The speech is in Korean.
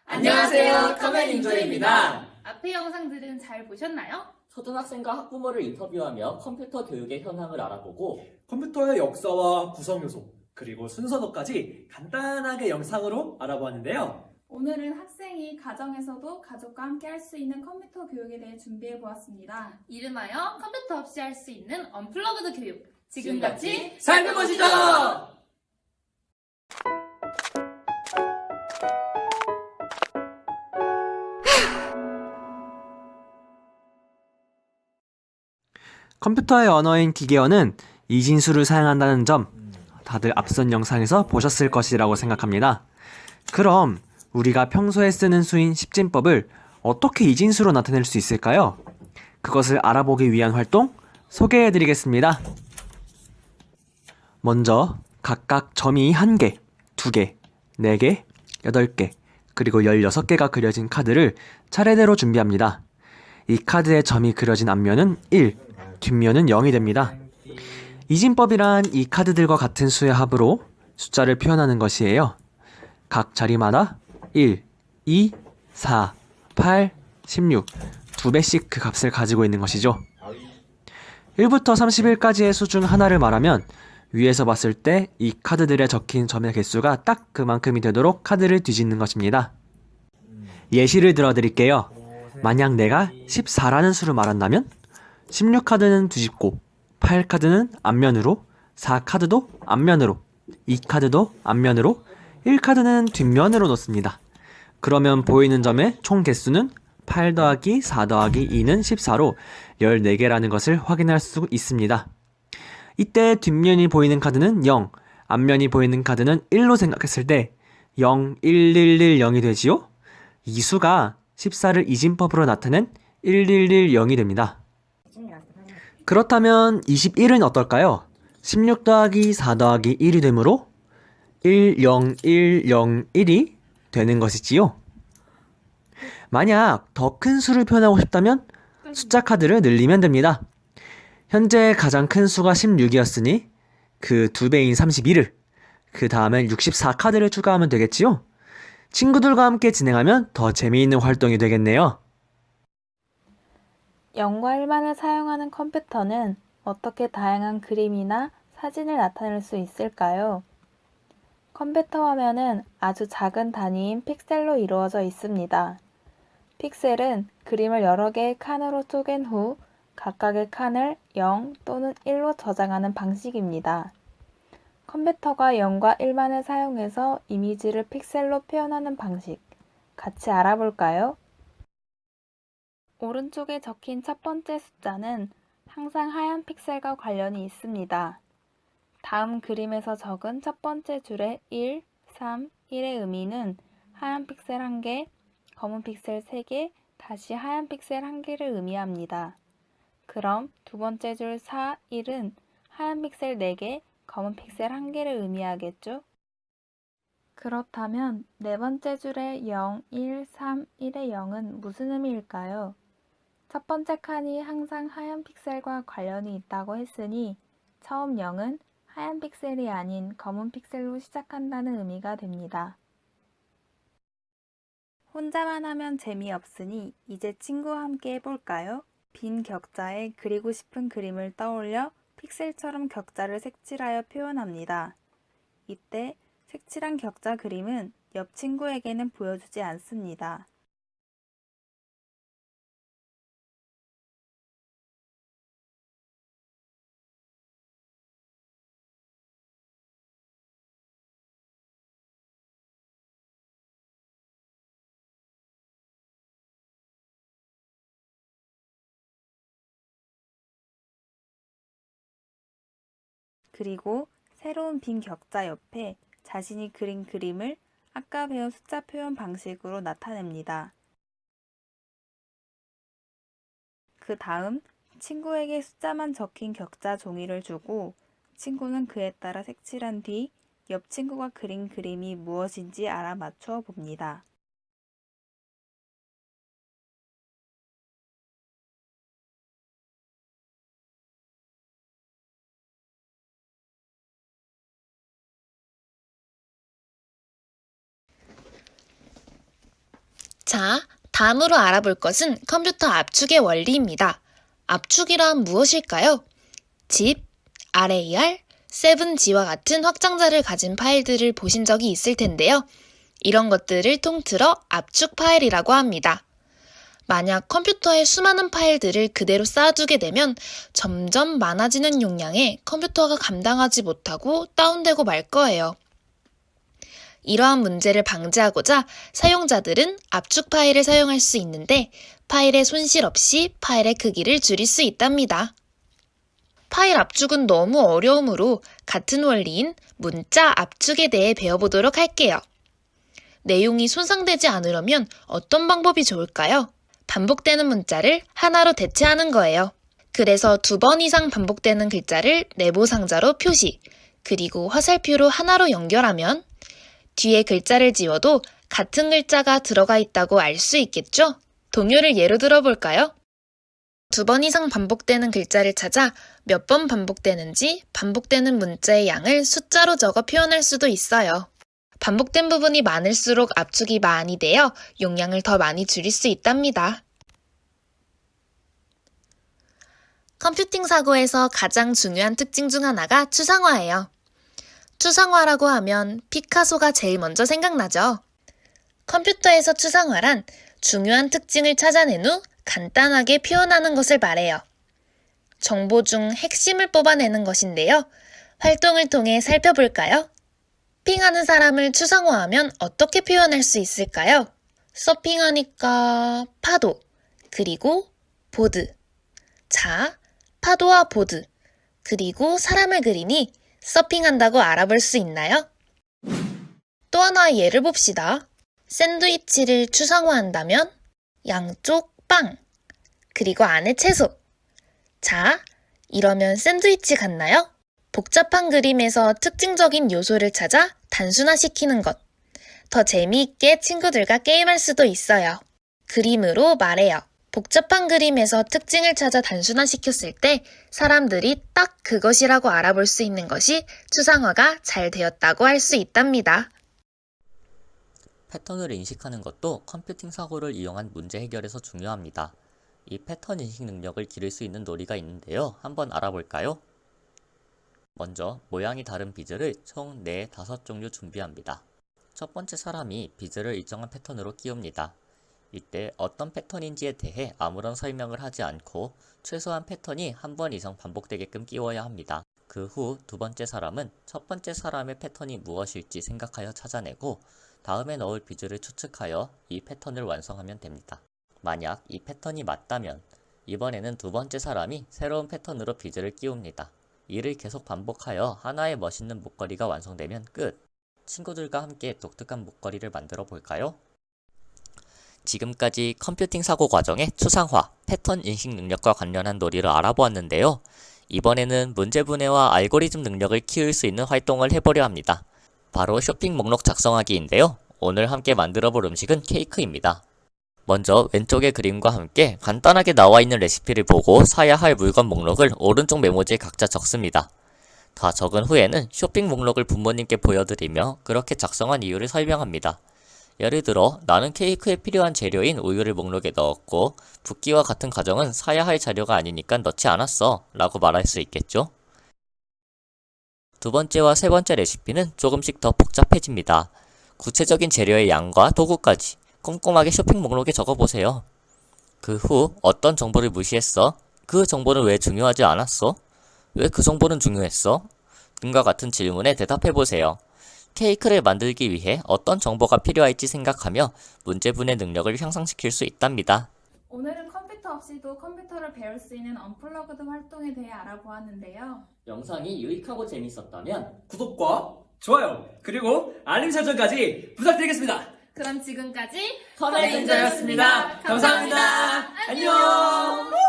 안녕하세요, 카멘인조입니다. 앞의 영상들은 잘 보셨나요? 초등학생과 학부모를 인터뷰하며 컴퓨터 교육의 현황을 알아보고 컴퓨터의 역사와 구성 요소, 그리고 순서도까지 간단하게 영상으로 알아보았는데요. 오늘은 학생이 가정에서도 가족과 함께 할 수 있는 컴퓨터 교육에 대해 준비해 보았습니다. 이름하여 컴퓨터 없이 할 수 있는 언플러그드 교육. 지금같이 살펴보시죠! 컴퓨터의 언어인 기계어는 이진수를 사용한다는 점 다들 앞선 영상에서 보셨을 것이라고 생각합니다. 그럼 우리가 평소에 쓰는 수인 십진법을 어떻게 이진수로 나타낼 수 있을까요? 그것을 알아보기 위한 활동 소개해드리겠습니다. 먼저 각각 점이 1개, 2개, 4개, 8개, 그리고 16개가 그려진 카드를 차례대로 준비합니다. 이 카드에 점이 그려진 앞면은 1, 뒷면은 0이 됩니다. 이진법이란 이 카드들과 같은 수의 합으로 숫자를 표현하는 것이에요. 각 자리마다 1, 2, 4, 8, 16, 2배씩 그 값을 가지고 있는 것이죠. 1부터 31까지의 수 중 하나를 말하면 위에서 봤을 때 이 카드들에 적힌 점의 개수가 딱 그만큼이 되도록 카드를 뒤집는 것입니다. 예시를 들어드릴게요. 만약 내가 14라는 수를 말한다면 16카드는 뒤집고 8카드는 앞면으로, 4카드도 앞면으로, 2카드도 앞면으로, 1카드는 뒷면으로 놓습니다. 그러면 보이는 점의 총 개수는 8 더하기 4 더하기 2는 14로 14개라는 것을 확인할 수 있습니다. 이때 뒷면이 보이는 카드는 0, 앞면이 보이는 카드는 1로 생각했을 때 0, 1, 1, 1, 0이 되지요? 이 수가 14를 이진법으로 나타낸 1, 1, 1, 0이 됩니다. 그렇다면 21은 어떨까요? 16 더하기 4 더하기 1이 되므로 1, 0, 1, 0, 1이 되는 것이지요. 만약 더 큰 수를 표현하고 싶다면 숫자 카드를 늘리면 됩니다. 현재 가장 큰 수가 16이었으니 그 2배인 32를, 그 다음엔 64카드를 추가하면 되겠지요? 친구들과 함께 진행하면 더 재미있는 활동이 되겠네요. 0과 1만을 사용하는 컴퓨터는 어떻게 다양한 그림이나 사진을 나타낼 수 있을까요? 컴퓨터 화면은 아주 작은 단위인 픽셀로 이루어져 있습니다. 픽셀은 그림을 여러 개의 칸으로 쪼갠 후 각각의 칸을 0 또는 1로 저장하는 방식입니다. 컴퓨터가 0과 1만을 사용해서 이미지를 픽셀로 표현하는 방식, 같이 알아볼까요? 오른쪽에 적힌 첫 번째 숫자는 항상 하얀 픽셀과 관련이 있습니다. 다음 그림에서 적은 첫 번째 줄의 1, 3, 1의 의미는 하얀 픽셀 1개, 검은 픽셀 3개, 다시 하얀 픽셀 1개를 의미합니다. 그럼 두 번째 줄 4, 1은 하얀 픽셀 4개, 검은 픽셀 1개를 의미하겠죠? 그렇다면 네 번째 줄의 0, 1, 3, 1의 0은 무슨 의미일까요? 첫 번째 칸이 항상 하얀 픽셀과 관련이 있다고 했으니 처음 0은 하얀 픽셀이 아닌 검은 픽셀로 시작한다는 의미가 됩니다. 혼자만 하면 재미없으니 이제 친구와 함께 해볼까요? 빈 격자에 그리고 싶은 그림을 떠올려 픽셀처럼 격자를 색칠하여 표현합니다. 이때 색칠한 격자 그림은 옆 친구에게는 보여주지 않습니다. 그리고 새로운 빈 격자 옆에 자신이 그린 그림을 아까 배운 숫자 표현 방식으로 나타냅니다. 그 다음 친구에게 숫자만 적힌 격자 종이를 주고 친구는 그에 따라 색칠한 뒤 옆 친구가 그린 그림이 무엇인지 알아맞혀 봅니다. 자, 다음으로 알아볼 것은 컴퓨터 압축의 원리입니다. 압축이란 무엇일까요? zip, rar, 7g와 같은 확장자를 가진 파일들을 보신 적이 있을 텐데요. 이런 것들을 통틀어 압축 파일이라고 합니다. 만약 컴퓨터에 수많은 파일들을 그대로 쌓아두게 되면 점점 많아지는 용량에 컴퓨터가 감당하지 못하고 다운되고 말 거예요. 이러한 문제를 방지하고자 사용자들은 압축 파일을 사용할 수 있는데 파일의 손실 없이 파일의 크기를 줄일 수 있답니다. 파일 압축은 너무 어려우므로 같은 원리인 문자 압축에 대해 배워보도록 할게요. 내용이 손상되지 않으려면 어떤 방법이 좋을까요? 반복되는 문자를 하나로 대체하는 거예요. 그래서 2번 이상 반복되는 글자를 네모 상자로 표시, 그리고 화살표로 하나로 연결하면 뒤에 글자를 지워도 같은 글자가 들어가 있다고 알 수 있겠죠? 동요를 예로 들어볼까요? 2번 이상 반복되는 글자를 찾아 몇 번 반복되는지 반복되는 문자의 양을 숫자로 적어 표현할 수도 있어요. 반복된 부분이 많을수록 압축이 많이 되어 용량을 더 많이 줄일 수 있답니다. 컴퓨팅 사고에서 가장 중요한 특징 중 하나가 추상화예요. 추상화라고 하면 피카소가 제일 먼저 생각나죠. 컴퓨터에서 추상화란 중요한 특징을 찾아낸 후 간단하게 표현하는 것을 말해요. 정보 중 핵심을 뽑아내는 것인데요. 활동을 통해 살펴볼까요? 서핑하는 사람을 추상화하면 어떻게 표현할 수 있을까요? 서핑하니까 파도, 그리고 보드. 자, 파도와 보드, 그리고 사람을 그리니 서핑한다고 알아볼 수 있나요? 또 하나 예를 봅시다. 샌드위치를 추상화한다면 양쪽 빵, 그리고 안에 채소. 자, 이러면 샌드위치 같나요? 복잡한 그림에서 특징적인 요소를 찾아 단순화시키는 것. 더 재미있게 친구들과 게임할 수도 있어요. 그림으로 말해요. 복잡한 그림에서 특징을 찾아 단순화시켰을 때 사람들이 딱 그것이라고 알아볼 수 있는 것이 추상화가 잘 되었다고 할 수 있답니다. 패턴을 인식하는 것도 컴퓨팅 사고를 이용한 문제 해결에서 중요합니다. 이 패턴 인식 능력을 기를 수 있는 놀이가 있는데요. 한번 알아볼까요? 먼저 모양이 다른 비즈를 총 4, 5종류 준비합니다. 첫 번째 사람이 비즈를 일정한 패턴으로 끼웁니다. 이때 어떤 패턴인지에 대해 아무런 설명을 하지 않고 최소한 패턴이 한 번 이상 반복되게끔 끼워야 합니다. 그 후 두 번째 사람은 첫 번째 사람의 패턴이 무엇일지 생각하여 찾아내고 다음에 넣을 비즈를 추측하여 이 패턴을 완성하면 됩니다. 만약 이 패턴이 맞다면 이번에는 두 번째 사람이 새로운 패턴으로 비즈를 끼웁니다. 이를 계속 반복하여 하나의 멋있는 목걸이가 완성되면 끝! 친구들과 함께 독특한 목걸이를 만들어 볼까요? 지금까지 컴퓨팅 사고 과정의 추상화, 패턴 인식 능력과 관련한 놀이를 알아보았는데요. 이번에는 문제 분해와 알고리즘 능력을 키울 수 있는 활동을 해보려 합니다. 바로 쇼핑 목록 작성하기인데요. 오늘 함께 만들어 볼 음식은 케이크입니다. 먼저 왼쪽의 그림과 함께 간단하게 나와 있는 레시피를 보고 사야 할 물건 목록을 오른쪽 메모지에 각자 적습니다. 다 적은 후에는 쇼핑 목록을 부모님께 보여드리며 그렇게 작성한 이유를 설명합니다. 예를 들어 나는 케이크에 필요한 재료인 우유를 목록에 넣었고 붓기와 같은 과정은 사야 할 자료가 아니니까 넣지 않았어 라고 말할 수 있겠죠? 두 번째와 세 번째 레시피는 조금씩 더 복잡해집니다. 구체적인 재료의 양과 도구까지 꼼꼼하게 쇼핑 목록에 적어보세요. 그 후 어떤 정보를 무시했어? 그 정보는 왜 중요하지 않았어? 왜 그 정보는 중요했어? 등과 같은 질문에 대답해보세요. 케이크를 만들기 위해 어떤 정보가 필요할지 생각하며 문제분해 능력을 향상시킬 수 있답니다. 오늘은 컴퓨터 없이도 컴퓨터를 배울 수 있는 언플러그드 활동에 대해 알아보았는데요. 영상이 유익하고 재밌었다면 구독과 좋아요, 그리고 알림 설정까지 부탁드리겠습니다. 그럼 지금까지 커널 였습니다. 감사합니다. 안녕!